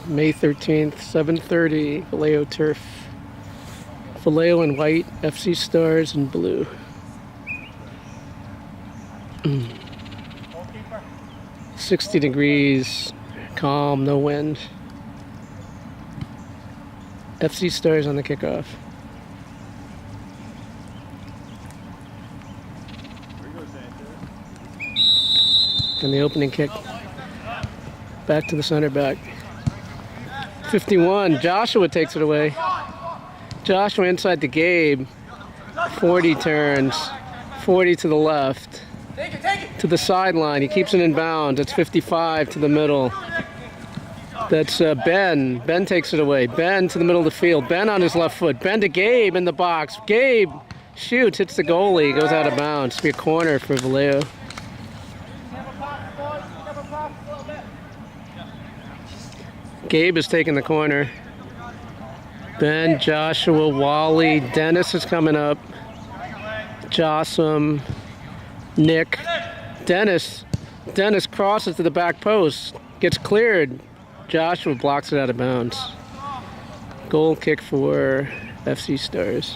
May 13th, 7:30, Valeo turf. Valeo in white, FC Stars in blue. 60 degrees, calm, no wind. FC Stars on the kickoff. And the opening kick back to the center back. 51, Joshua takes it away. Joshua inside to Gabe. 40 turns, 40 to the left. To the sideline, he keeps it in bounds. It's 55 to the middle. That's Ben. Ben takes it away. Ben to the middle of the field. Ben on his left foot. Ben to Gabe in the box. Gabe shoots, hits the goalie, goes out of bounds. It's be a corner for Valeo. Gabe is taking the corner. Ben, Joshua, Wally, Dennis is coming up. Jossum, Nick. Dennis crosses to the back post. Gets cleared. Joshua blocks it out of bounds. Goal kick for FC Stars.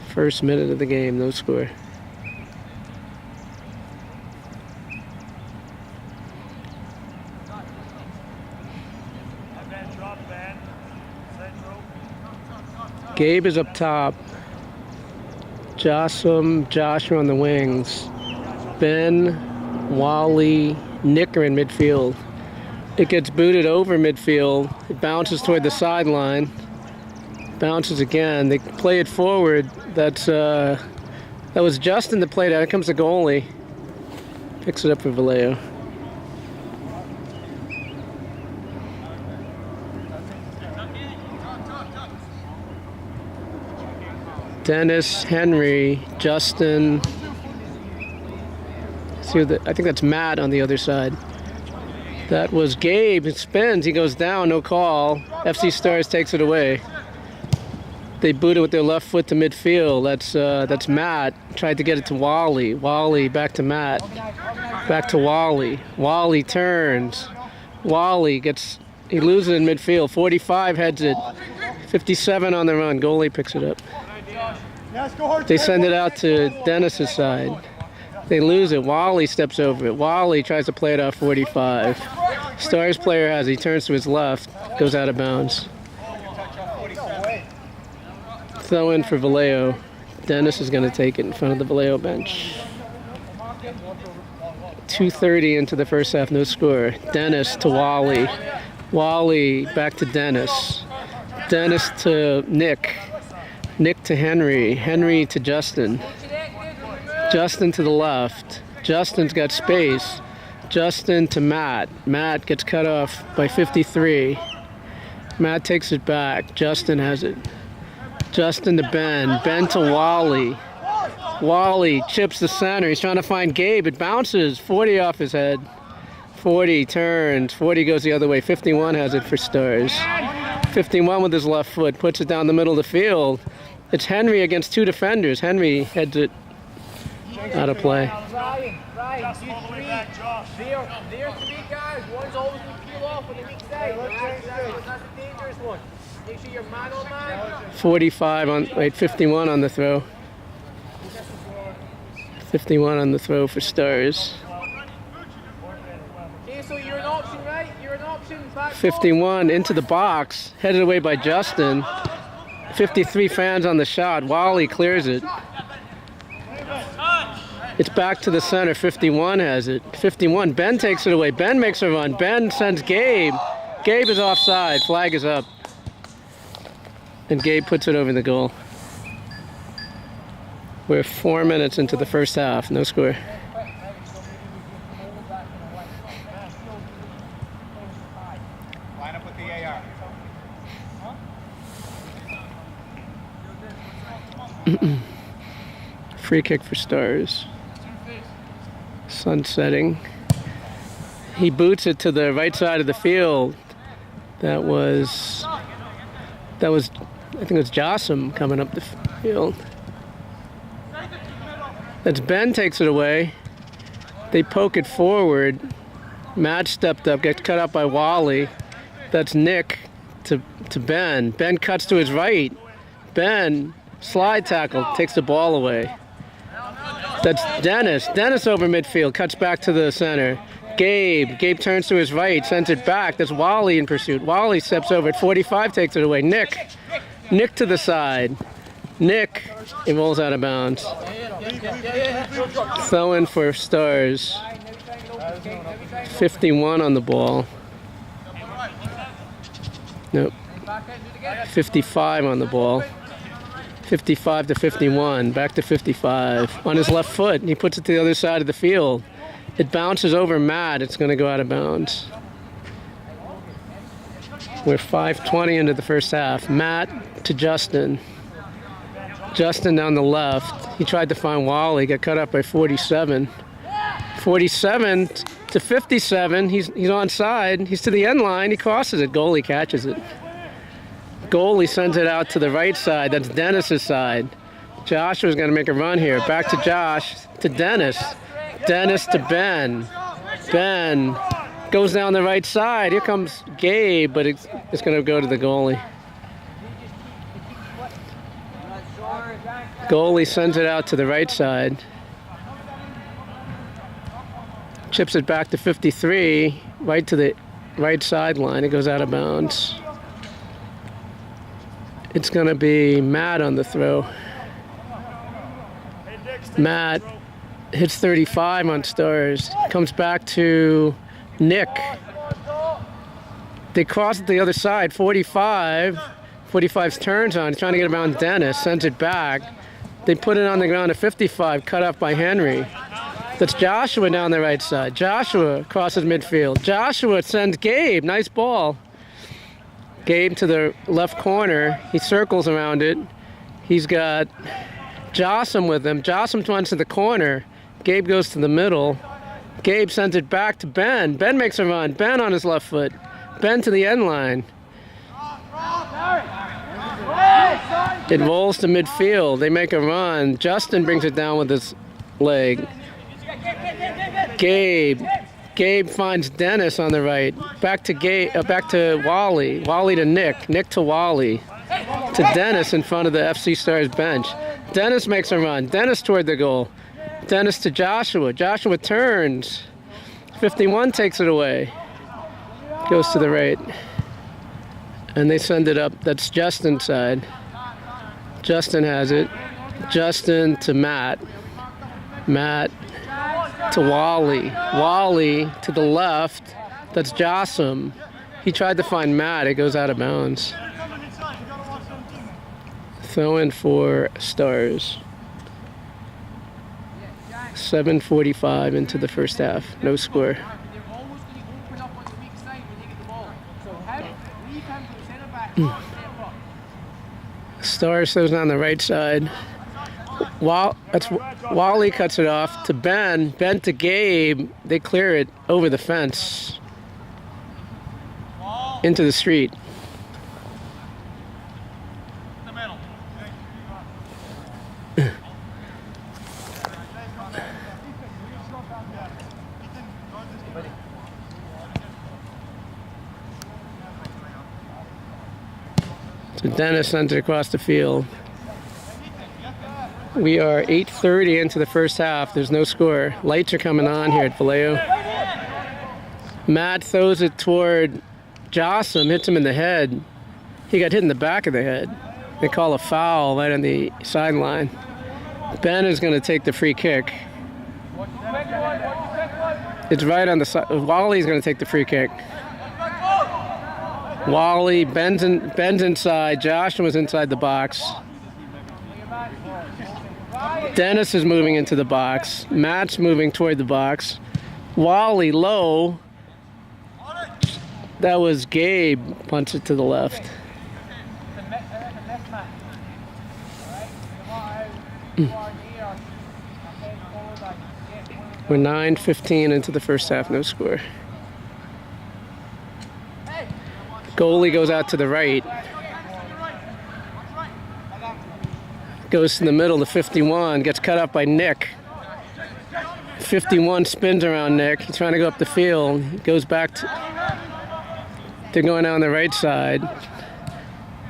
First minute of the game, no score. Gabe is up top. Jossum, Joshua on the wings. Ben, Wally, Nick are in midfield. It gets booted over midfield. It bounces toward the sideline. Bounces again. They play it forward. That was Justin that played it. Here comes the goalie. Picks it up for Valeo. Dennis, Henry, Justin. See, I think that's Matt on the other side. That was Gabe. It spins. He goes down. No call. FC Stars takes it away. They boot it with their left foot to midfield. That's Matt. Tried to get it to Wally. Wally back to Matt. Back to Wally. Wally turns. Wally he loses it in midfield. 45 heads it. 57 on the run. Goalie picks it up. They send it out to Dennis's side. They lose it. Wally steps over it. Wally tries to play it off 45. Stars player has it. He turns to his left. Goes out of bounds. Throw in for Valeo. Dennis is going to take it in front of the Valeo bench. 2:30 into the first half, no score. Dennis to Wally. Wally back to Dennis. Dennis to Nick. Nick to Henry. Henry to Justin. Justin to the left. Justin's got space. Justin to Matt. Matt gets cut off by 53. Matt takes it back. Justin has it. Justin to Ben. Ben to Wally. Wally chips the center. He's trying to find Gabe. It bounces. 40 off his head. 40 turns. 40 goes the other way. 51 has it for Stars. 51 with his left foot. Puts it down the middle of the field. It's Henry against two defenders. Henry heads it out of play. There's three guys. One's always going to peel off on the weak side. That's a dangerous one. Make sure you're man on man. 51 on the throw. 51 on the throw for Stars. Okay, so you're an option, right? You're an option. 51 into the box. Headed away by Justin. 53 fans on the shot. Wally clears it. It's back to the center. 51 has it. 51. Ben takes it away. Ben makes a run. Ben sends Gabe. Gabe is offside. Flag is up. And Gabe puts it over the goal. We're 4 minutes into the first half. No score. Line up with the AR. Free kick for Stars. Sun setting. He boots it to the right side of the field. That was I think it was Jossum coming up the field. That's Ben takes it away. They poke it forward. Matt stepped up, gets cut up by Wally. That's Nick to Ben. Ben cuts to his right. Ben, slide tackle, takes the ball away. That's Dennis. Dennis over midfield, cuts back to the center. Gabe turns to his right, sends it back. That's Wally in pursuit. Wally steps over at 45, takes it away. Nick to the side. Nick, it rolls out of bounds. Throw in for Stars. 51 on the ball. Nope. 55 on the ball. 55 to 51. Back to 55. On his left foot, he puts it to the other side of the field. It bounces over Matt. It's going to go out of bounds. We're 5:20 into the first half. Matt to Justin. Justin down the left. He tried to find Wally. Got cut up by 47. 47 to 57. He's onside. He's to the end line. He crosses it. Goalie catches it. Goalie sends it out to the right side. That's Dennis's side. Joshua's going to make a run here. Back to Josh. To Dennis. Dennis to Ben. Ben goes down the right side. Here comes Gabe, but it's going to go to the goalie. Goalie sends it out to the right side. Chips it back to 53, right to the right sideline. It goes out of bounds. It's going to be Matt on the throw. Matt hits 35 on Stars. Comes back to Nick. They cross it to the other side. 45. 45's turns on. He's trying to get around Dennis. Sends it back. They put it on the ground at 55. Cut off by Henry. That's Joshua down the right side. Joshua crosses midfield. Joshua sends Gabe. Nice ball. Gabe to the left corner. He circles around it. He's got Jossam with him. Jossam runs to the corner. Gabe goes to the middle. Gabe sends it back to Ben. Ben makes a run. Ben on his left foot. Ben to the end line. It rolls to midfield. They make a run. Justin brings it down with his leg. Gabe finds Dennis on the right. Back to Wally. Wally to Nick. Nick to Wally. To Dennis in front of the FC Stars bench. Dennis makes a run. Dennis toward the goal. Dennis to Joshua. Joshua turns. 51 takes it away. Goes to the right. And they send it up. That's Justin's side. Justin has it. Justin to Matt. Matt to Wally. Wally to the left. That's Jossam. He tried to find Matt. It goes out of bounds. Throw in for Stars. 7:45 into the first half. No score. Stars throws on the right side. Wally cuts it off to Ben. Ben to Gabe. They clear it over the fence into the street. So Dennis sends it across the field. We are 8:30 into the first half. There's no score. Lights are coming on here at Valeo. Matt throws it toward Jossam, hits him in the head. He got hit in the back of the head. They call a foul right on the sideline. Ben is going to take the free kick. It's right on the side. Wally's going to take the free kick. Wally, Ben's inside. Joshua's inside the box. Dennis is moving into the box. Matt's moving toward the box. Wally low. That was Gabe. Punts it to the left. We're 9:15 into the first half. No score. Goalie goes out to the right. Goes to the middle to 51. Gets cut up by Nick. 51 spins around Nick. He's trying to go up the field. He goes back to... They're going down the right side.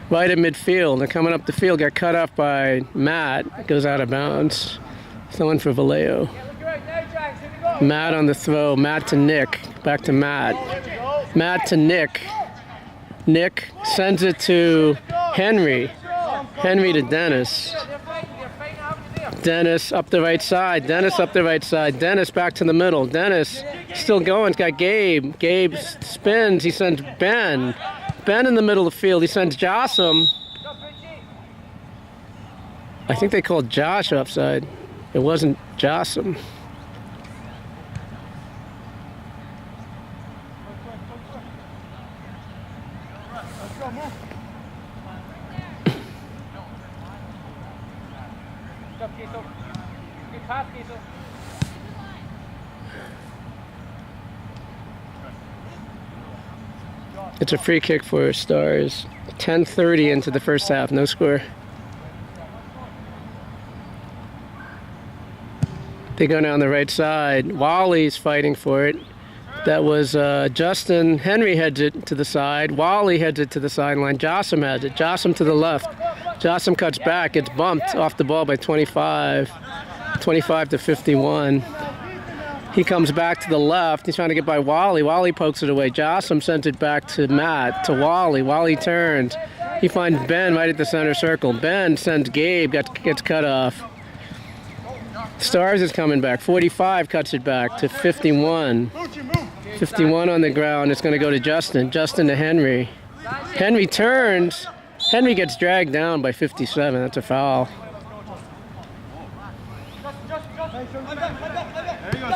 Right at midfield. They're coming up the field. Got cut off by Matt. Goes out of bounds. Throwing for Valeo. Matt on the throw. Matt to Nick. Back to Matt. Matt to Nick. Nick sends it to Henry. Henry to Dennis. Dennis up the right side. Dennis up the right side. Dennis back to the middle. Dennis still going. He's got Gabe. Gabe spins. He sends Ben. Ben in the middle of the field. He sends Jossam. I think they called Josh offside. It wasn't Jossam. It's a free kick for Stars. 10:30 into the first half, no score. They go down the right side. Wally's fighting for it. That was Justin. Henry heads it to the side. Wally heads it to the sideline. Jossam has it. Jossam to the left. Jossam cuts back. Gets bumped off the ball by 25. 25 to 51. He comes back to the left. He's trying to get by Wally. Wally pokes it away. Jossam sends it back to Matt, to Wally. Wally turns. He finds Ben right at the center circle. Ben sends Gabe, gets cut off. Stars is coming back. 45 cuts it back to 51. 51 on the ground. It's going to go to Justin. Justin to Henry. Henry turns. Henry gets dragged down by 57. That's a foul.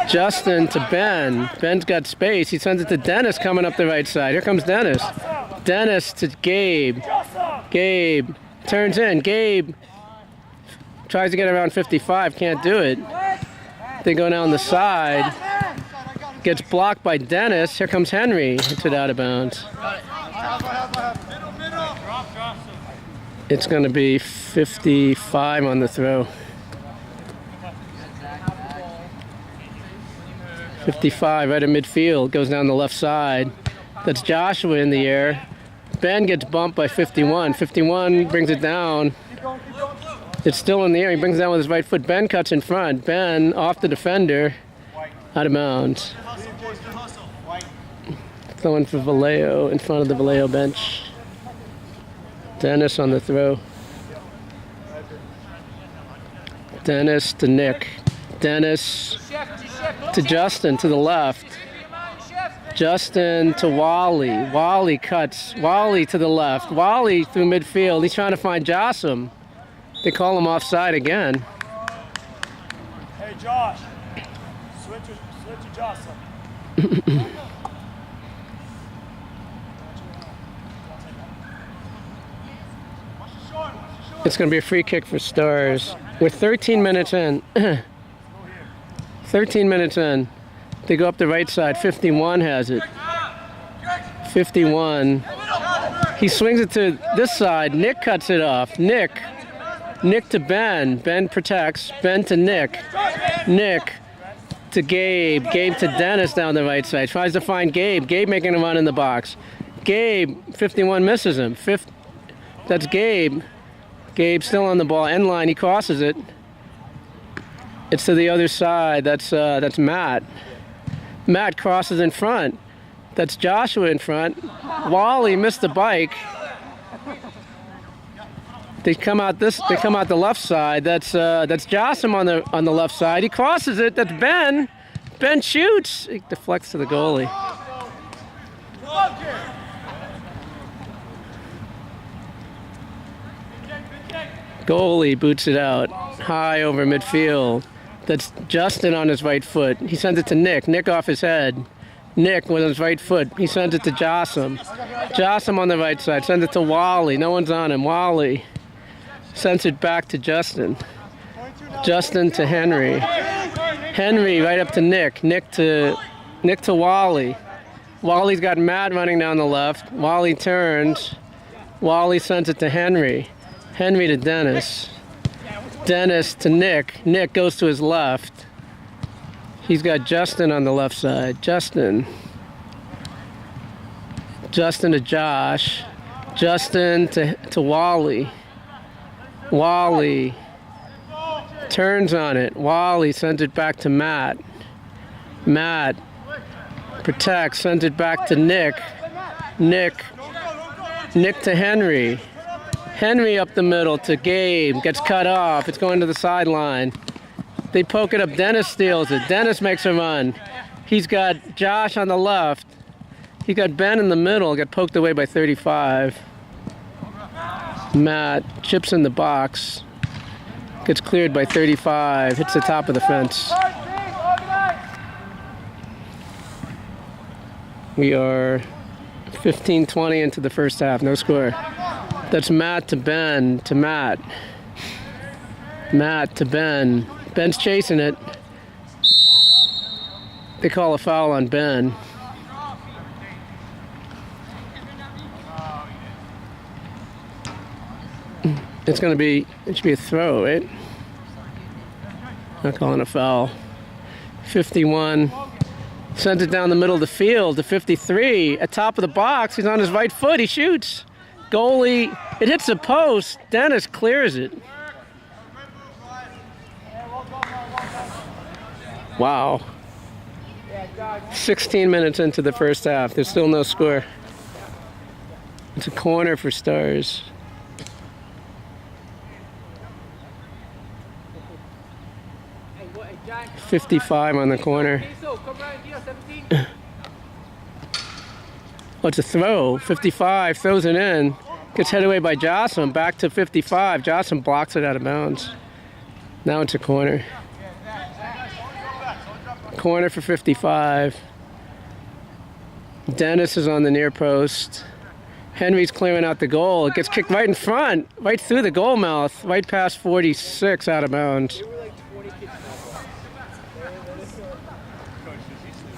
Justin to Ben. Ben's got space. He sends it to Dennis coming up the right side. Here comes Dennis. Dennis to Gabe. Gabe turns in. Gabe tries to get around 55. Can't do it. They go down the side. Gets blocked by Dennis. Here comes Henry. Hits it out of bounds. It's going to be 55 on the throw. 55 right at midfield, goes down the left side. That's Joshua in the air. Ben gets bumped by 51. 51 brings it down. It's still in the air. He brings it down with his right foot. Ben cuts in front. Ben off the defender, out of bounds. Throwing for Valeo in front of the Valeo bench. Dennis on the throw. Dennis to Nick. Dennis to Justin to the left. Justin to Wally. Wally cuts. Wally to the left. Wally through midfield. He's trying to find Jossam. They call him offside again. Hey, Josh. Switch to Jossam. It's going to be a free kick for Stars. We're 13 minutes in. 13 minutes in. They go up the right side. 51 has it. 51. He swings it to this side. Nick cuts it off. Nick to Ben. Ben protects. Ben to Nick. Nick to Gabe. Gabe to Dennis down the right side. Tries to find Gabe. Gabe making a run in the box. Gabe, 51 misses him. That's Gabe. Gabe still on the ball. End line. He crosses it. It's to the other side. That's Matt. Matt crosses in front. That's Joshua in front. Wally missed the bike. They come out the left side. That's Jossam on the left side. He crosses it. That's Ben. Ben shoots. He deflects to the goalie. Goalie boots it out. High over midfield. That's Justin on his right foot. He sends it to Nick. Nick off his head. Nick with his right foot. He sends it to Jossam. Jossam on the right side. Sends it to Wally. No one's on him. Wally sends it back to Justin. Justin to Henry. Henry right up to Nick. Nick to Wally. Wally's got Matt running down the left. Wally turns. Wally sends it to Henry. Henry to Dennis. Dennis to Nick. Nick goes to his left. He's got Justin on the left side. Justin to Josh. Justin to Wally. Wally turns on it. Wally sends it back to Matt. Matt protects, sends it back to Nick. Nick to Henry. Henry up the middle to Gabe. Gets cut off. It's going to the sideline. They poke it up. Dennis steals it. Dennis makes a run. He's got Josh on the left. He got Ben in the middle. Got poked away by 35. Matt chips in the box. Gets cleared by 35. Hits the top of the fence. We are 15-20 into the first half. No score. That's Matt to Ben to Matt. Matt to Ben. Ben's chasing it. They call a foul on Ben. It should be a throw, right? Not calling a foul. 51. Sends it down the middle of the field to 53. At top of the box, he's on his right foot. He shoots. Goalie, it hits the post. Dennis clears it. Wow. 16 minutes into the first half. There's still no score. It's a corner for Stars. .55 on the corner. Oh, it's a throw. 55 throws it in. Gets headed away by Jocelyn. Back to 55. Jocelyn blocks it out of bounds. Now it's a corner. Corner for 55. Dennis is on the near post. Henry's clearing out the goal. It gets kicked right in front. Right through the goal mouth. Right past 46 out of bounds.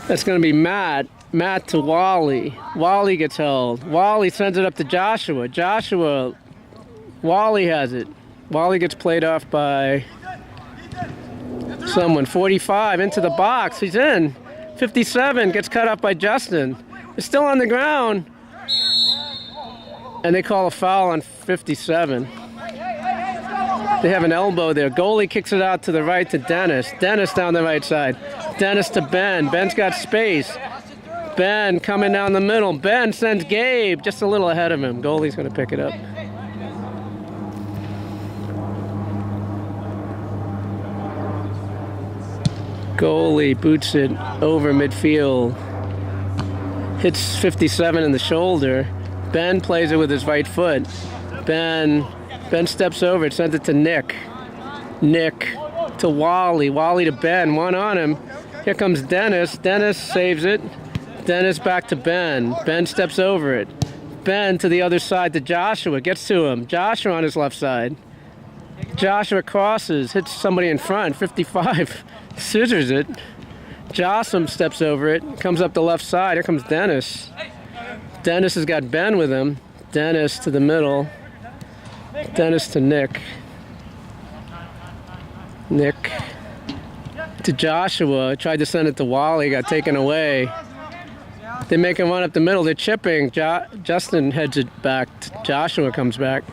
That's going to be Matt. Matt to Wally. Wally gets held. Wally sends it up to Joshua. Joshua. Wally has it. Wally gets played off by someone. 45 into the box. He's in. 57 gets cut off by Justin. It's still on the ground. And they call a foul on 57. They have an elbow there. Goalie kicks it out to the right to Dennis. Dennis down the right side. Dennis to Ben. Ben's got space. Ben coming down the middle. Ben sends Gabe just a little ahead of him. Goalie's going to pick it up. Goalie boots it over midfield. Hits 57 in the shoulder. Ben plays it with his right foot. Ben steps over it, sends it to Nick. Nick to Wally. Wally to Ben. One on him. Here comes Dennis. Dennis saves it. Dennis back to Ben. Ben steps over it. Ben to the other side to Joshua. Gets to him. Joshua on his left side. Joshua crosses. Hits somebody in front. 55. Scissors it. Jocelyn steps over it. Comes up the left side. Here comes Dennis. Dennis has got Ben with him. Dennis to the middle. Dennis to Nick. Nick to Joshua. Tried to send it to Wally. Got taken away. They make him run up the middle. They're chipping. Justin heads it back. Joshua comes back.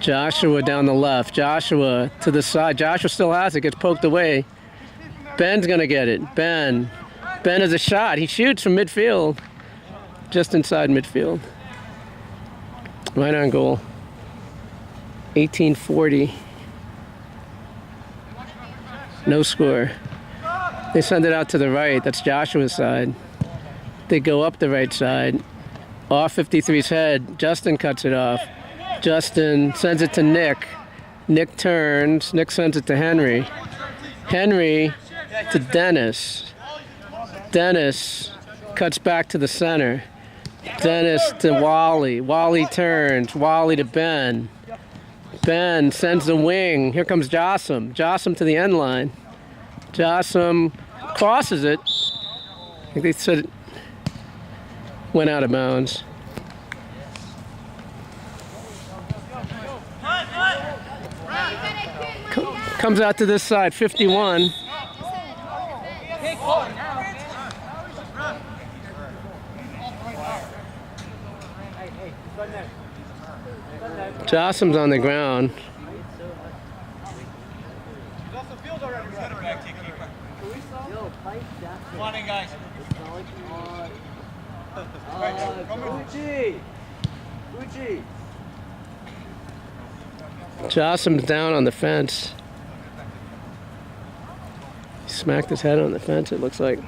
Joshua down the left. Joshua to the side. Joshua still has it. Gets poked away. Ben's going to get it. Ben has a shot. He shoots from midfield. Just inside midfield. Right on goal. 18-40. No score. They send it out to the right. That's Joshua's side. They go up the right side. Off 53's head. Justin cuts it off. Justin sends it to Nick. Nick turns. Nick sends it to Henry. Henry to Dennis. Dennis cuts back to the center. Dennis to Wally. Wally turns. Wally to Ben. Ben sends the wing. Here comes Jossam. Jossam to the end line. Jossam crosses it. I think they said it went out of bounds. Comes out to this side, 51. Jossom's on the ground. Come on in, guys. Jossom's down on the fence. He smacked his head on the fence, it looks like.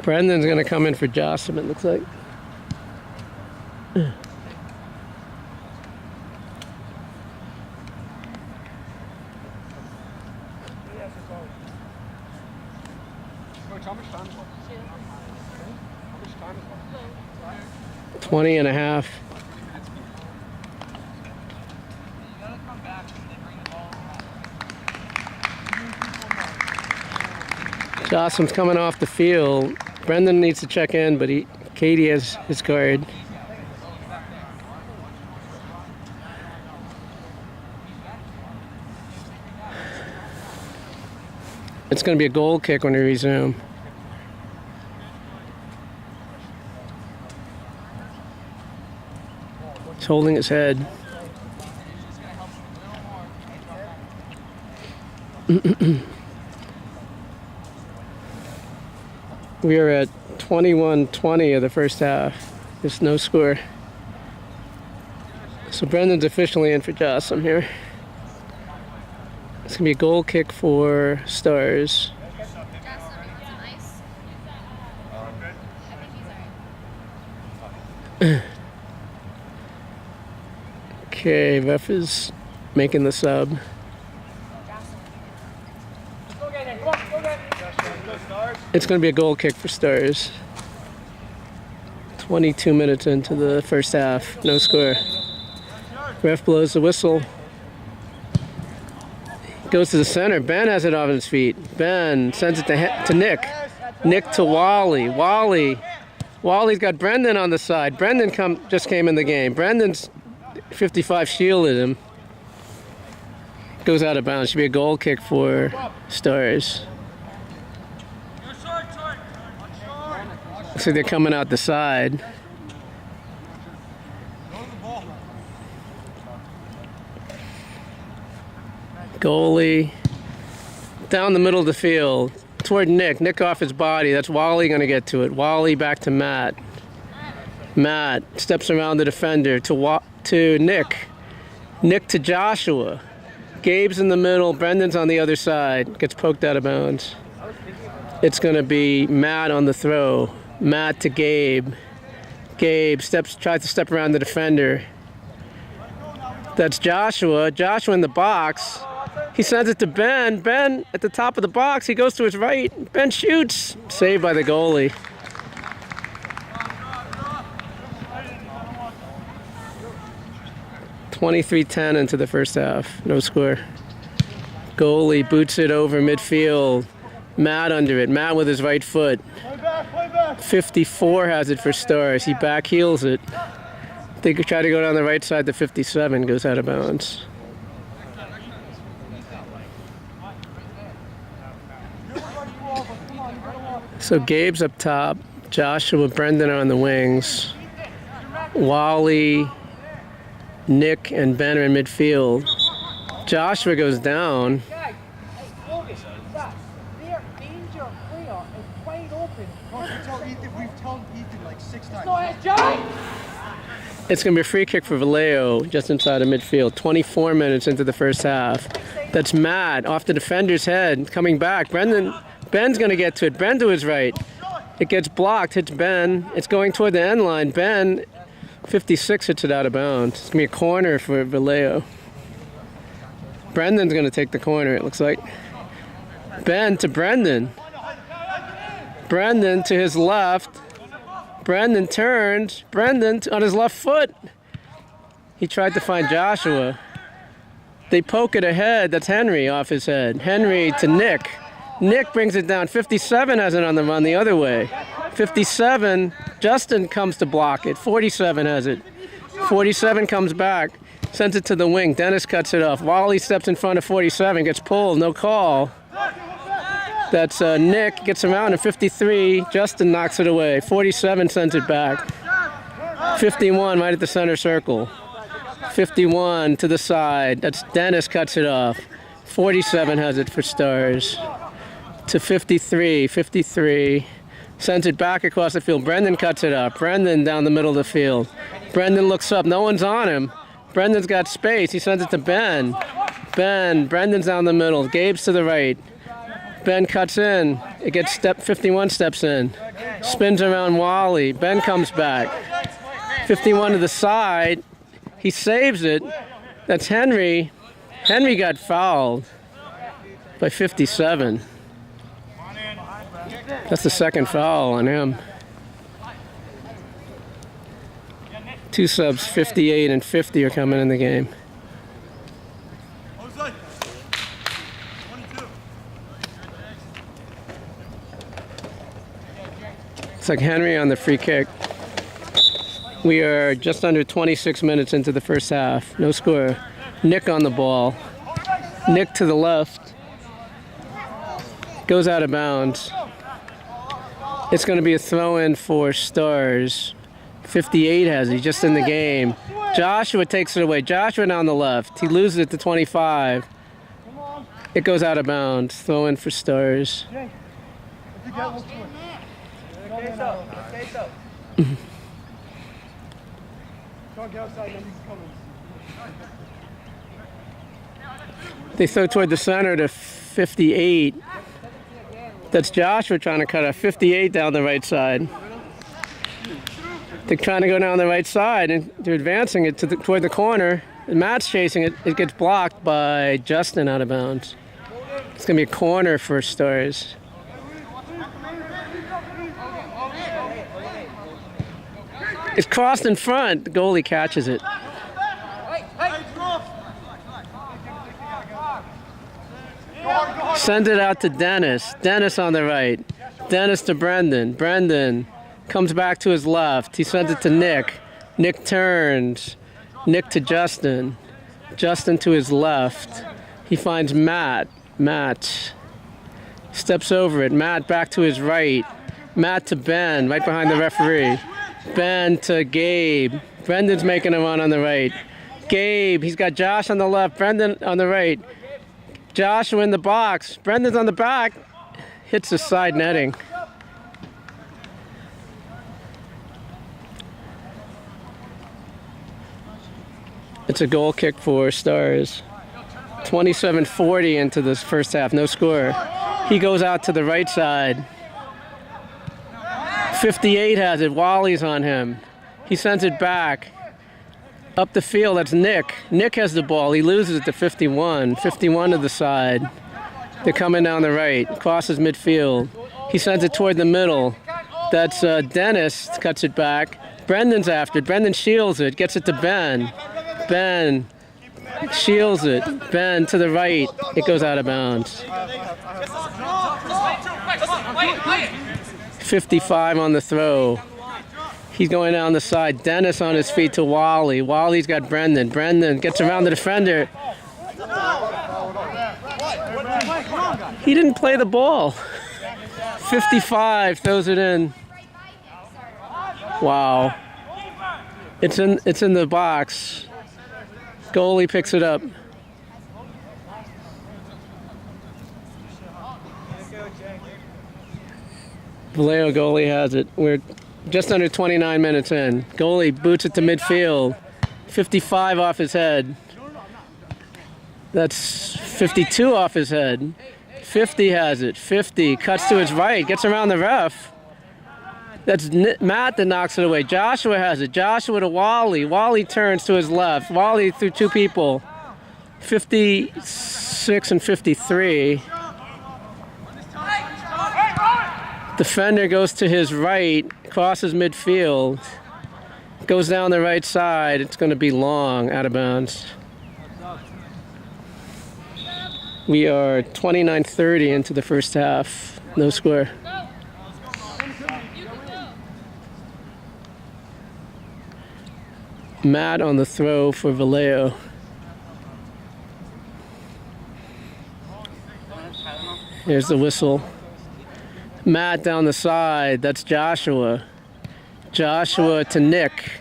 Brendan's going to come in for Jossom, it looks like. 20 and a half. Jossom's coming off the field. Brendan needs to check in, but Katie has his card. It's going to be a goal kick when we resume. He's holding his head. We are at 21-20 of the first half. There's no score. So Brendan's officially in for Jossom here. It's going to be a goal kick for Stars. Okay, ref is making the sub. It's going to be a goal kick for Stars. 22 minutes into the first half, no score. Ref blows the whistle. Goes to the center. Ben has it off his feet. Ben sends it to Nick. Nick to Wally. Wally's got Brendan on the side. Brendan just came in the game. Brendan's 55 shielded him. Goes out of bounds. Should be a goal kick for Stars. So they're coming out the side. Goalie down the middle of the field toward Nick. Nick off his body. That's Wally going to get to it. Wally back to Matt. Matt steps around the defender to Nick. Nick to Joshua. Gabe's in the middle. Brendan's on the other side. Gets poked out of bounds. It's going to be Matt on the throw. Matt to Gabe. Gabe tries to step around the defender. That's Joshua. Joshua in the box. He sends it to Ben. Ben at the top of the box. He goes to his right. Ben shoots. Saved by the goalie. (23-10) into the first half. No score. Goalie boots it over midfield. Matt under it. Matt with his right foot. 54 has it for Stars. He back heels it. They could try to go down the right side to 57. Goes out of bounds. So Gabe's up top. Joshua, Brendan are on the wings. Wally, Nick, and Ben are in midfield. Joshua goes down. It's going to be a free kick for Valeo just inside of midfield. 24 minutes into the first half. That's Matt off the defender's head, coming back. Ben's going to get to it. Ben to his right. It gets blocked, hits Ben. It's going toward the end line. Ben, 56, hits it out of bounds. It's going to be a corner for Valeo. Brendan's going to take the corner, it looks like. Ben to Brendan. Brendan to his left. Brendan turns. Brendan on his left foot. He tried to find Joshua. They poke it ahead. That's Henry off his head. Henry to Nick. Nick brings it down. 57 has it on the run the other way. 57, Justin comes to block it. 47 has it. 47 comes back, sends it to the wing. Dennis cuts it off. Wally steps in front of 47, gets pulled, no call. That's Nick, gets around, and 53, Justin knocks it away. 47 sends it back. 51 right at the center circle. 51 to the side. That's Dennis cuts it off. 47 has it for Stars. To 53. 53 sends it back across the field. Brendan cuts it up. Brendan down the middle of the field. Brendan looks up. No one's on him. Brendan's got space. He sends it to Ben. Brendan's down the middle. Gabe's to the right. Ben cuts in. It gets 51 steps in. Spins around Wally. Ben comes back. 51 to the side. He saves it. That's Henry. Henry got fouled by 57. That's the second foul on him. Two subs, 58 and 50 are coming in the game. It's like Henry on the free kick. We are just under 26 minutes into the first half. No score. Nick on the ball. Nick to the left. Goes out of bounds. It's going to be a throw-in for Stars. 58 has it. He's just in the game. Joshua takes it away. Joshua down the left. He loses it to 25. It goes out of bounds. Throw-in for Stars. They throw toward the center to 58. That's Joshua trying to cut a 58 down the right side. They're trying to go down the right side and they're advancing it toward the corner. And Matt's chasing it. It gets blocked by Justin out of bounds. It's going to be a corner for Stars. It's crossed in front. The goalie catches it. Send it out to Dennis. Dennis on the right. Dennis to Brendan. Brendan comes back to his left. He sends it to Nick. Nick turns. Nick to Justin. Justin to his left. He finds Matt. Matt steps over it. Matt back to his right. Matt to Ben, right behind the referee. Ben to Gabe. Brendan's making a run on the right. Gabe, he's got Josh on the left. Brendan on the right. Joshua in the box. Brendan's on the back. Hits the side netting. It's a goal kick for Stars. 27-40 into this first half. No score. He goes out to the right side. 58 has it. Wally's on him. He sends it back. Up the field, that's Nick. Nick has the ball. He loses it to 51. 51 to the side. They're coming down the right. Crosses midfield. He sends it toward the middle. That's Dennis. Cuts it back. Brendan's after it. Brendan shields it. Gets it to Ben. Ben shields it. Ben to the right. It goes out of bounds. 55 on the throw. He's going down the side. Dennis on his feet to Wally. Wally's got Brendan. Brendan gets around the defender. He didn't play the ball. 55 throws it in. Wow. It's in the box. Goalie picks it up. Valeo goalie has it. We're just under 29 minutes in. Goalie boots it to midfield. 55 off his head. That's 52 off his head. 50 has it. 50 cuts to his right. Gets around the ref. That's Matt that knocks it away. Joshua has it. Joshua to Wally. Wally turns to his left. Wally through two people. 56 and 53. Defender goes to his right, crosses midfield, goes down the right side. It's going to be long, out of bounds. We are 29:30 into the first half. No score. Matt on the throw for Valeo. Here's the whistle. Matt down the side. That's Joshua. Joshua to Nick.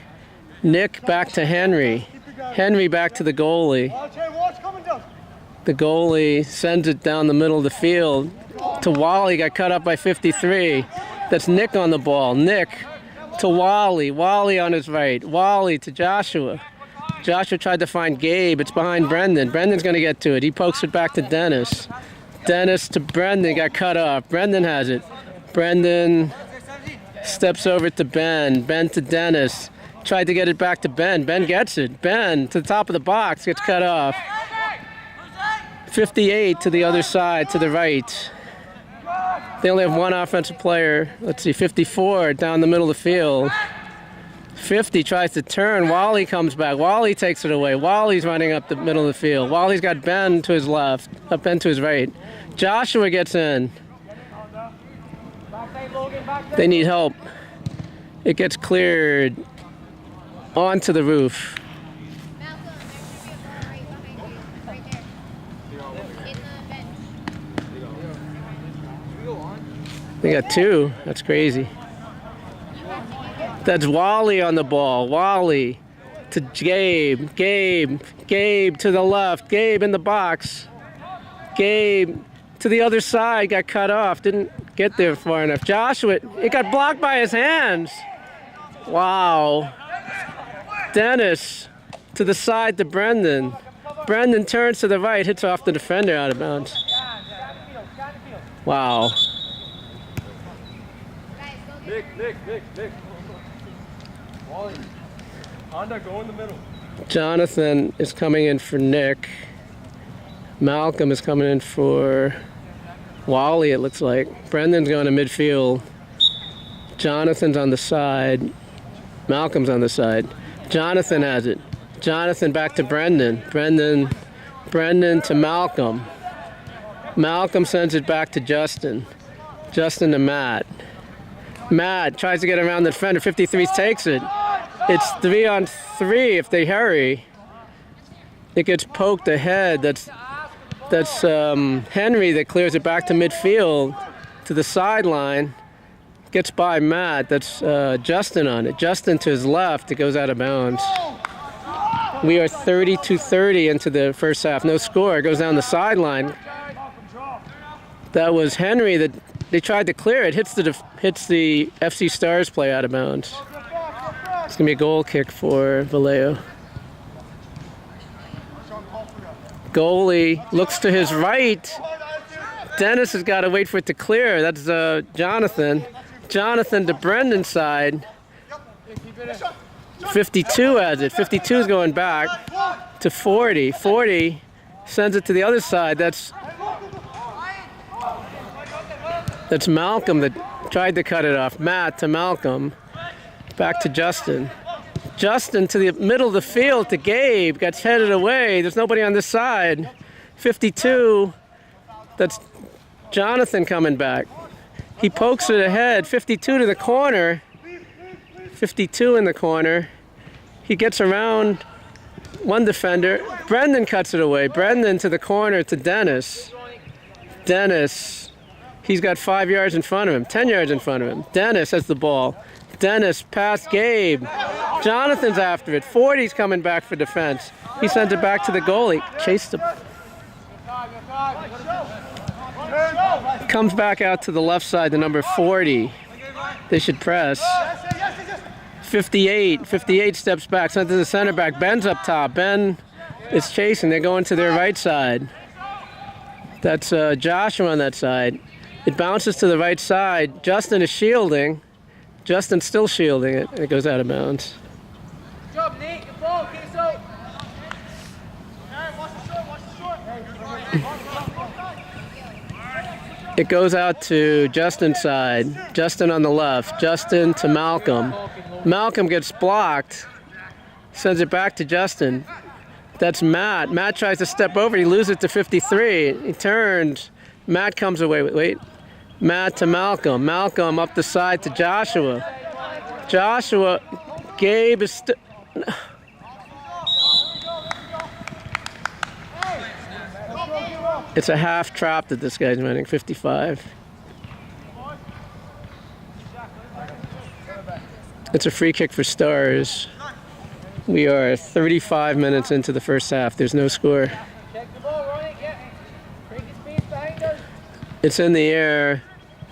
Nick back to Henry. Henry back to the goalie. The goalie sends it down the middle of the field to Wally. Got cut up by 53. That's Nick on the ball. Nick to Wally. Wally on his right. Wally to Joshua. Joshua tried to find Gabe. It's behind Brendan. Brendan's going to get to it. He pokes it back to Dennis. Dennis to Brendan. Got cut off. Brendan has it. Brendan steps over to Ben. Ben to Dennis. Tried to get it back to Ben. Ben gets it. Ben to the top of the box. Gets cut off. 58 to the other side, to the right. They only have one offensive player. Let's see, 54 down the middle of the field. 50 tries to turn. Wally comes back. Wally takes it away. Wally's running up the middle of the field. Wally's got Ben to his left, Ben to his right. Joshua gets in. They need help. It gets cleared onto the roof. They got two. That's crazy. That's Wally on the ball. Wally to Gabe. Gabe to the left. Gabe in the box. Gabe to the other side. Got cut off. Didn't get there far enough. Joshua, it got blocked by his hands. Wow. Dennis to the side to Brendan. Brendan turns to the right. Hits off the defender out of bounds. Wow. Nick. Wally. Honda, go in the middle. Jonathan is coming in for Nick. Malcolm is coming in for Wally, it looks like. Brendan's going to midfield. Jonathan's on the side. Malcolm's on the side. Jonathan has it. Jonathan back to Brendan. Brendan to Malcolm. Malcolm sends it back to Justin. Justin to Matt. Matt tries to get around the defender. 53 takes it. It's 3-on-3 if they hurry. It gets poked ahead. That's Henry that clears it back to midfield to the sideline. Gets by Matt. That's Justin on it. Justin to his left. It goes out of bounds. We are 32-30 into the first half. No score. It goes down the sideline. That was Henry that they tried to clear it. Hits the FC Stars play out of bounds. It's going to be a goal kick for Valeo. Goalie looks to his right. Dennis has got to wait for it to clear. That's Jonathan. Jonathan to Brendan's side. 52 has it. 52 is going back to 40. 40 sends it to the other side. That's Malcolm that tried to cut it off. Matt to Malcolm. Back to Justin. Justin to the middle of the field to Gabe. Gets headed away. There's nobody on this side. 52. That's Jonathan coming back. He pokes it ahead. 52 to the corner. 52 in the corner. He gets around one defender. Brendan cuts it away. Brendan to the corner to Dennis. Dennis. He's got 5 yards in front of him. 10 yards in front of him. Dennis has the ball. Dennis past Gabe. Jonathan's after it. 40's coming back for defense. He sends it back to the goalie. Chased him. Comes back out to the left side, the number 40. They should press. 58. 58 steps back. Sent to the center back. Ben's up top. Ben is chasing. They're going to their right side. That's Joshua on that side. It bounces to the right side. Justin is shielding. Justin's still shielding it. It goes out of bounds. Good job, Nate. Good ball. Get out. It goes out to Justin's side. Justin on the left. Justin to Malcolm. Malcolm gets blocked. Sends it back to Justin. That's Matt. Matt tries to step over. He loses it to 53. He turns. Matt comes away with, wait. Matt to Malcolm. Malcolm up the side to Joshua. Joshua. Gabe is it's a half trap that this guy's running, 55. It's a free kick for Stars. We are 35 minutes into the first half. There's no score. Check the ball, Ronnie. Break his space behind us. It's in the air.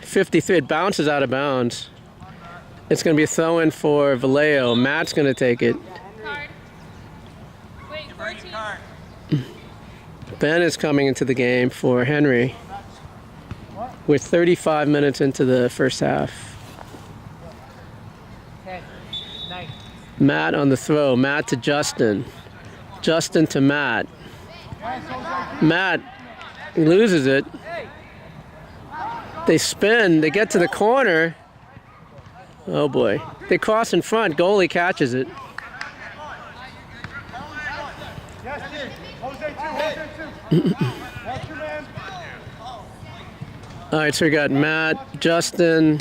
53. It bounces out of bounds. It's going to be a throw-in for Valeo. Matt's going to take it. Card. Wait, 14. Ben is coming into the game for Henry. We're 35 minutes into the first half. 10, 9. Matt on the throw. Matt to Justin. Justin to Matt. Matt, he loses it. They spin. They get to the corner. Oh boy. They cross in front. Goalie catches it. All right, so we got Matt, Justin.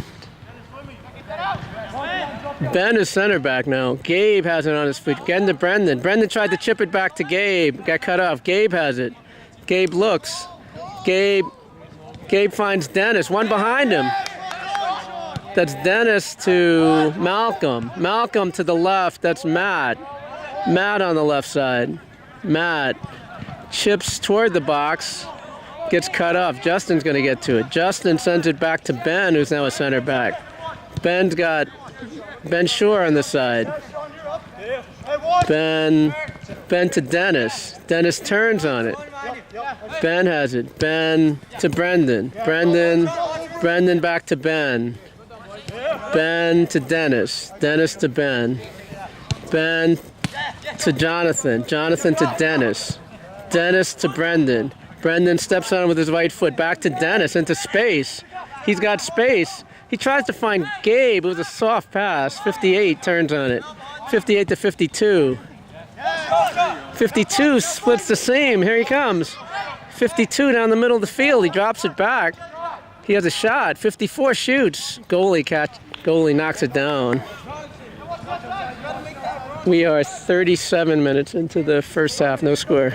Ben is center back now. Gabe has it on his feet. Getting to Brendan. Brendan tried to chip it back to Gabe. Got cut off. Gabe has it. Gabe looks. Gabe finds Dennis. One behind him. That's Dennis to Malcolm. Malcolm to the left. That's Matt. Matt on the left side. Matt chips toward the box. Gets cut off. Justin's going to get to it. Justin sends it back to Ben, who's now a center back. Ben's got Ben Shore on the side. Ben to Dennis. Dennis turns on it. Ben has it. Ben to Brendan. Brendan back to Ben. Ben to Dennis. Dennis to Ben. Ben to Jonathan. Jonathan to Dennis. Dennis to Brendan. Brendan steps on with his right foot. Back to Dennis into space. He's got space. He tries to find Gabe. It was a soft pass. 58 turns on it. 58 to 52. 52 splits the seam. Here he comes. 52 down the middle of the field. He drops it back. He has a shot. 54 shoots. Goalie knocks it down. We are 37 minutes into the first half. No score.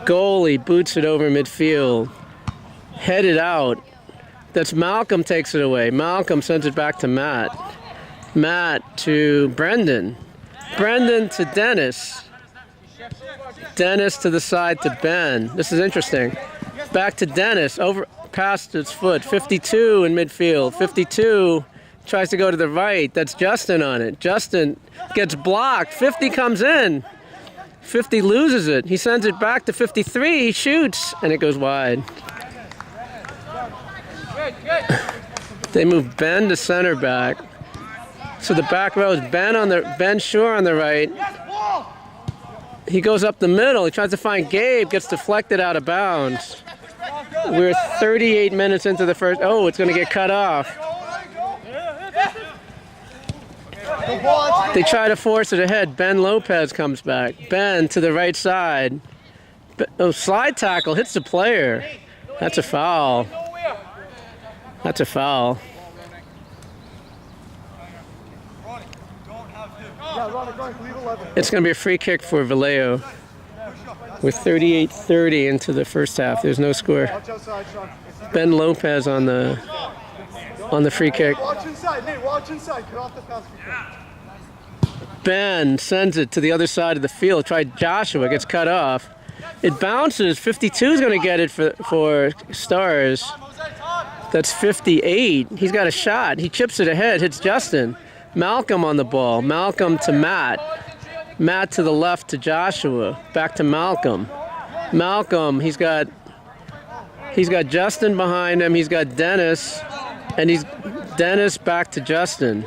Goalie boots it over midfield. Headed out. That's Malcolm takes it away. Malcolm sends it back to Matt. Matt to Brendan. Brendan to Dennis. Dennis to the side to Ben. This is interesting. Back to Dennis. Over past its foot. 52 in midfield. 52 tries to go to the right. That's Justin on it. Justin gets blocked. 50 comes in. 50 loses it. He sends it back to 53. He shoots, and it goes wide. They move Ben to center back. So the back row is Ben Shore on the right. He goes up the middle. He tries to find Gabe. Gets deflected out of bounds. We're 38 minutes into the first. Oh, it's going to get cut off. They try to force it ahead. Ben Lopez comes back. Ben to the right side. Oh, slide tackle hits the player. That's a foul. That's a foul. It's going to be a free kick for Valeo. We're 38-30 into the first half. There's no score. Ben Lopez on the free kick. Watch inside, Nate, watch inside. Cut off the pass. Ben sends it to the other side of the field. Tried Joshua, gets cut off. It bounces. 52 is going to get it for Stars. That's 58. He's got a shot. He chips it ahead, hits Justin. Malcolm on the ball. Malcolm to Matt. Matt to the left to Joshua. Back to Malcolm. Malcolm, he's got Justin behind him. He's got Dennis. And he's Dennis back to Justin.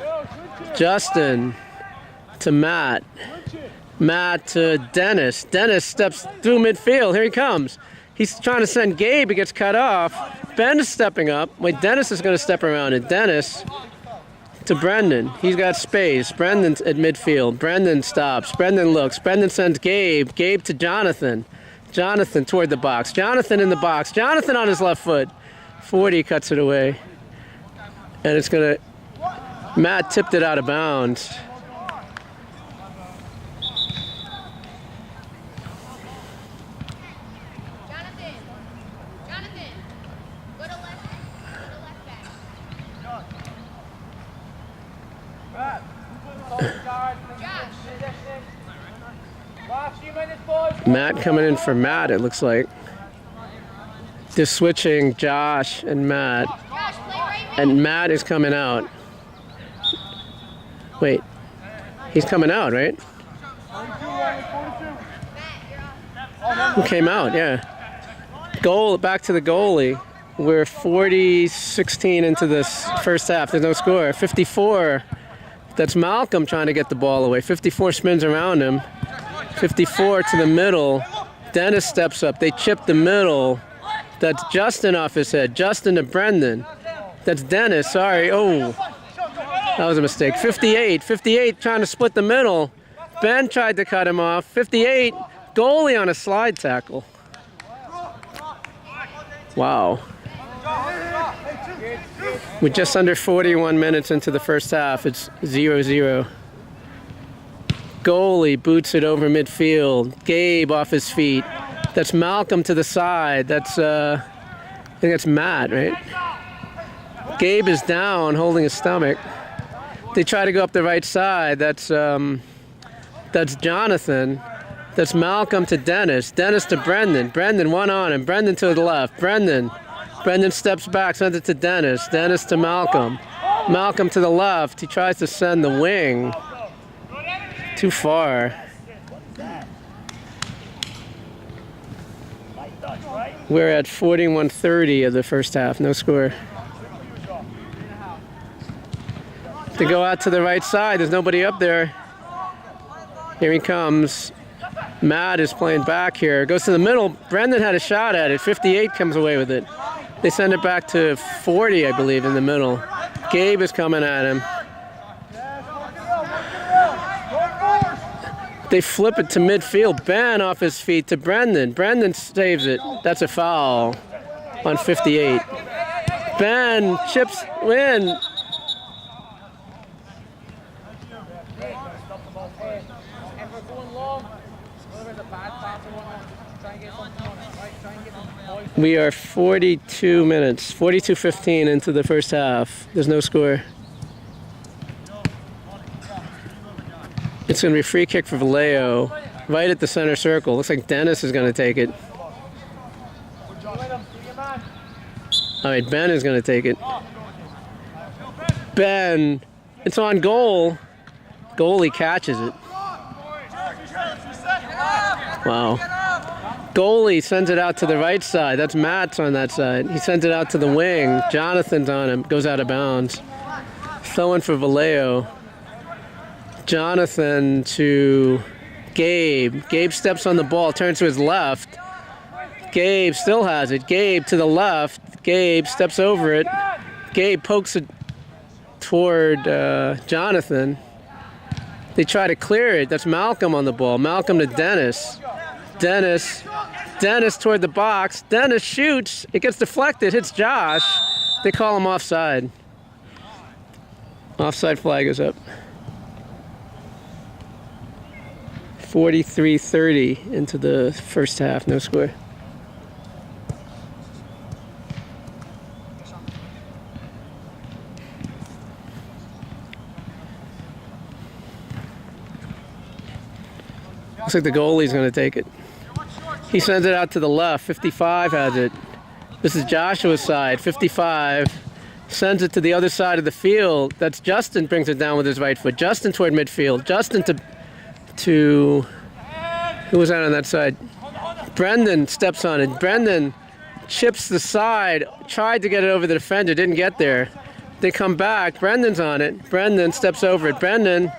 Justin to Matt. Matt to Dennis. Dennis steps through midfield. Here he comes. He's trying to send Gabe. He gets cut off. Ben is stepping up. Wait, Dennis is going to step around it. Dennis to Brendan. He's got space. Brendan's at midfield. Brendan stops. Brendan looks. Brendan sends Gabe. Gabe to Jonathan. Jonathan toward the box. Jonathan in the box. Jonathan on his left foot. 40 cuts it away. And it's going to... Matt tipped it out of bounds. Jonathan, go to left back. Matt coming in for Matt, it looks like. They're switching Josh and Matt. And Matt is coming out. Wait. He's coming out, right? Who came out? Yeah. Goal, back to the goalie. We're 40-16 into this first half. There's no score. 54. That's Malcolm trying to get the ball away. 54 spins around him. 54 to the middle. Dennis steps up. They chip the middle. That's Justin off his head. Justin to Brendan. That's Dennis. Sorry. Oh, that was a mistake. 58. 58 trying to split the middle. Ben tried to cut him off. 58. Goalie on a slide tackle. Wow. We're just under 41 minutes into the first half. It's 0-0. Goalie boots it over midfield. Gabe off his feet. That's Malcolm to the side. That's, I think that's Matt, right? Gabe is down, holding his stomach. They try to go up the right side. That's Jonathan. That's Malcolm to Dennis. Dennis to Brendan. Brendan one on him. Brendan to the left. Brendan steps back, sends it to Dennis. Dennis to Malcolm. Malcolm to the left. He tries to send the wing. Too far. We're at 41-30 of the first half. No score. To go out to the right side. There's nobody up there. Here he comes. Matt is playing back here. Goes to the middle. Brendan had a shot at it. 58 comes away with it. They send it back to 40, I believe, in the middle. Gabe is coming at him. They flip it to midfield. Ben off his feet to Brendan. Brendan saves it. That's a foul on 58. Ben chips in. We are 42 minutes, 42-15 into the first half. There's no score. It's going to be a free kick for Valeo, right at the center circle. Looks like Dennis is going to take it. All right, Ben is going to take it. Ben, it's on goal. Goalie catches it. Wow. Goalie sends it out to the right side. That's Matt's on that side. He sends it out to the wing. Jonathan's on him. Goes out of bounds. Throwing for Valeo. Jonathan to Gabe. Gabe steps on the ball, turns to his left. Gabe still has it. Gabe to the left. Gabe steps over it. Gabe pokes it toward Jonathan. They try to clear it. That's Malcolm on the ball. Malcolm to Dennis. Dennis toward the box. Dennis shoots. It gets deflected. Hits Josh. They call him offside. Offside flag is up. 43-30 into the first half. No score. Looks like the goalie's going to take it. He sends it out to the left. 55 has it. This is Joshua's side. 55 sends it to the other side of the field. That's Justin, brings it down with his right foot. Justin toward midfield. Justin to who was out on that side? Brendan steps on it. Brendan chips the side. Tried to get it over the defender. Didn't get there. They come back. Brendan's on it. Brendan steps over it. Brendan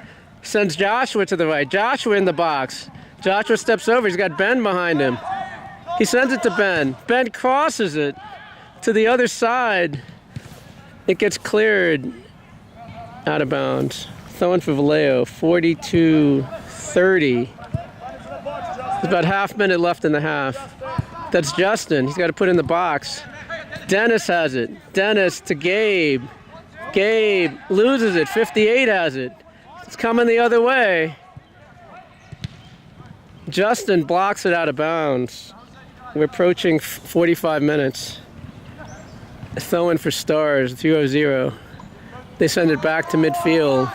sends Joshua to the right. Joshua in the box. Joshua steps over. He's got Ben behind him. He sends it to Ben. Ben crosses it to the other side. It gets cleared. Out of bounds. Throwing for Valeo, 42-30. There's about half minute left in the half. That's Justin. He's got to put in the box. Dennis has it. Dennis to Gabe. Gabe loses it. 58 has it. It's coming the other way. Justin blocks it out of bounds. We're approaching 45 minutes. Throwing for Stars, 0-0. They send it back to midfield.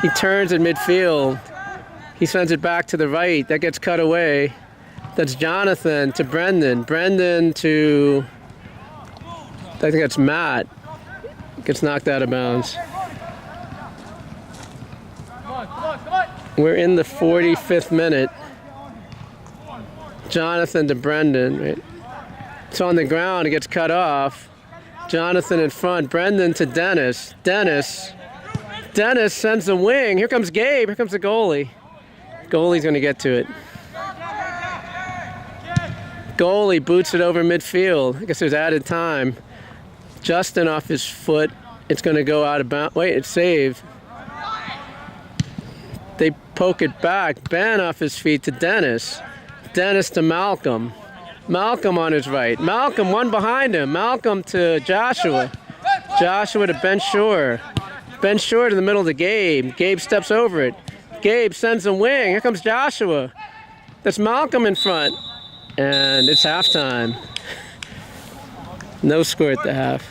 He turns at midfield. He sends it back to the right. That gets cut away. That's Jonathan to Brendan. Brendan to, I think that's Matt. Gets knocked out of bounds. We're in the 45th minute. Jonathan to Brendan. Right? It's on the ground. It gets cut off. Jonathan in front. Brendan to Dennis. Dennis sends a wing. Here comes Gabe. Here comes the goalie. Goalie's going to get to it. Goalie boots it over midfield. I guess there's added time. Justin off his foot. It's going to go out of bounds. Wait, it's saved. They poke it back. Ben off his feet to Dennis. Dennis to Malcolm. Malcolm on his right. Malcolm, one behind him. Malcolm to Joshua. Joshua to Ben Shore. Ben Shore to the middle to Gabe. Gabe steps over it. Gabe sends a wing. Here comes Joshua. That's Malcolm in front. And it's halftime. No score at the half.